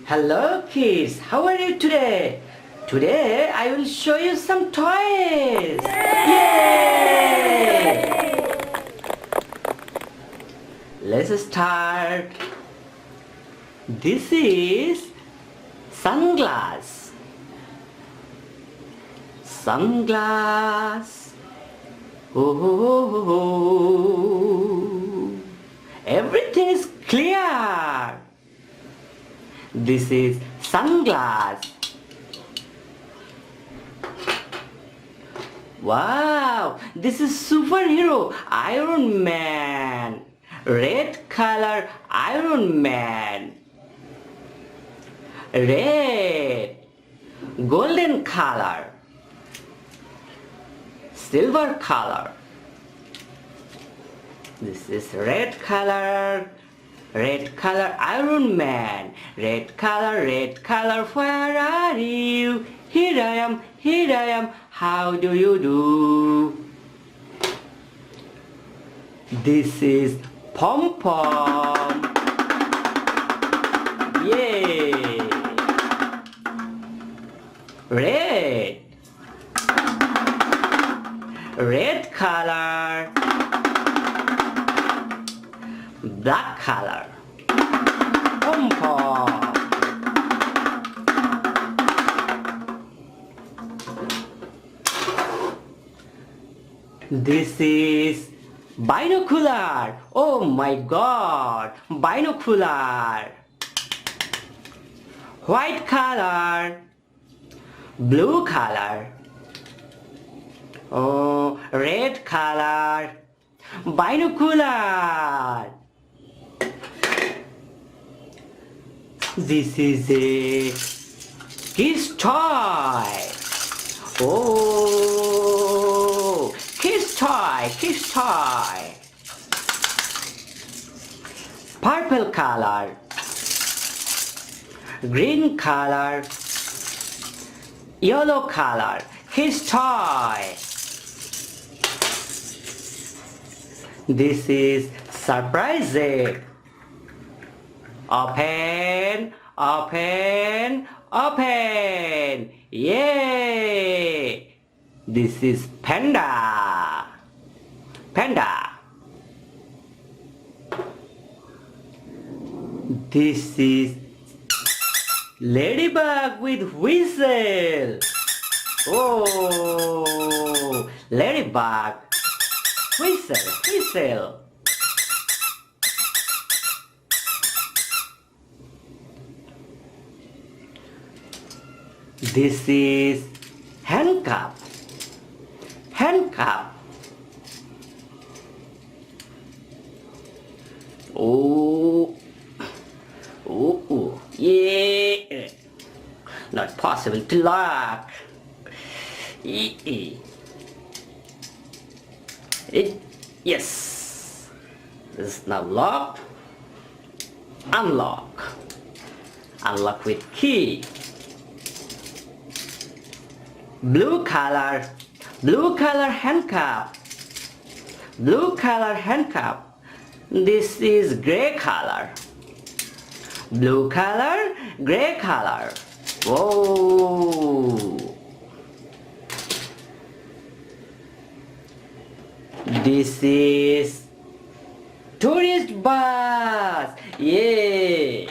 Hello kids, how are you today? Today I will show you some toys. Yay! Let's start. This is sunglass. Sunglass. Oh, everything is clear. This is sunglass. Wow, this is superhero Iron Man. Red color Iron Man. Red. Golden color. Silver color. This is red color. Red color Iron Man. Red color, where are you? Here I am, how do you do? This is Pom Pom. Yay! Red. Red color. Black color. Pom Pom. This is binocular. Oh my God, binocular. White color. Blue color. Oh, red color. Binocular. This is a kids toy. Oh, kids toy. Purple color. Green color. Yellow color. Kids toy. This is surprise egg. Open. Yay! This is panda. This is ladybug with whistle. Oh, ladybug. Whistle. This is handcuff. Oh, yeah. Not possible to lock. Yes. This is now locked. Unlock with key. Blue color handcuff. This is gray color. Blue color, gray color. Whoa. This is tourist bus. Yay.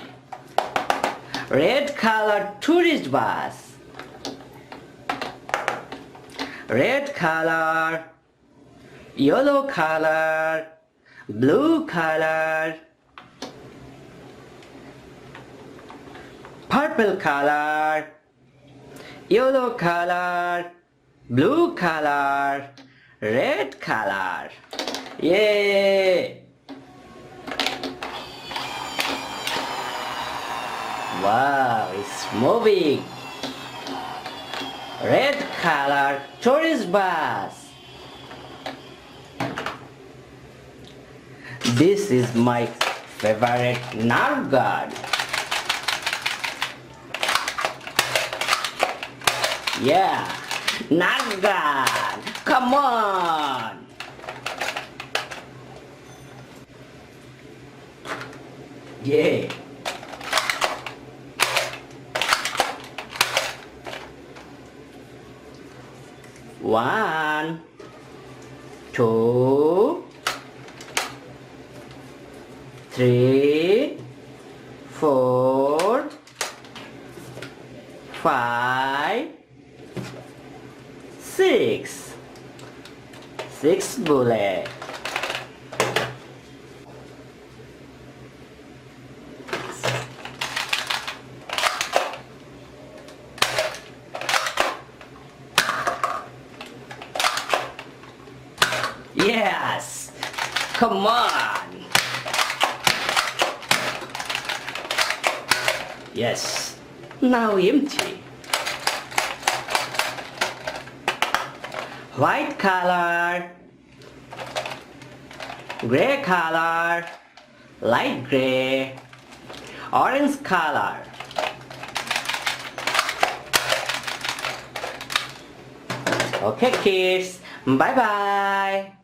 Red color tourist bus. Red color, yellow color, blue color, purple color, yellow color, blue color, red color. Yay! Wow, it's moving. Red color tourist bus. This is my favorite NERF gun. Yeah, NERF gun. Come on. Yeah. 1, 2, 3, 4, 5, 6. 6 bullet. Yes! Come on! Yes, now empty. White color, gray color, light gray, orange color. Okay kids, bye bye.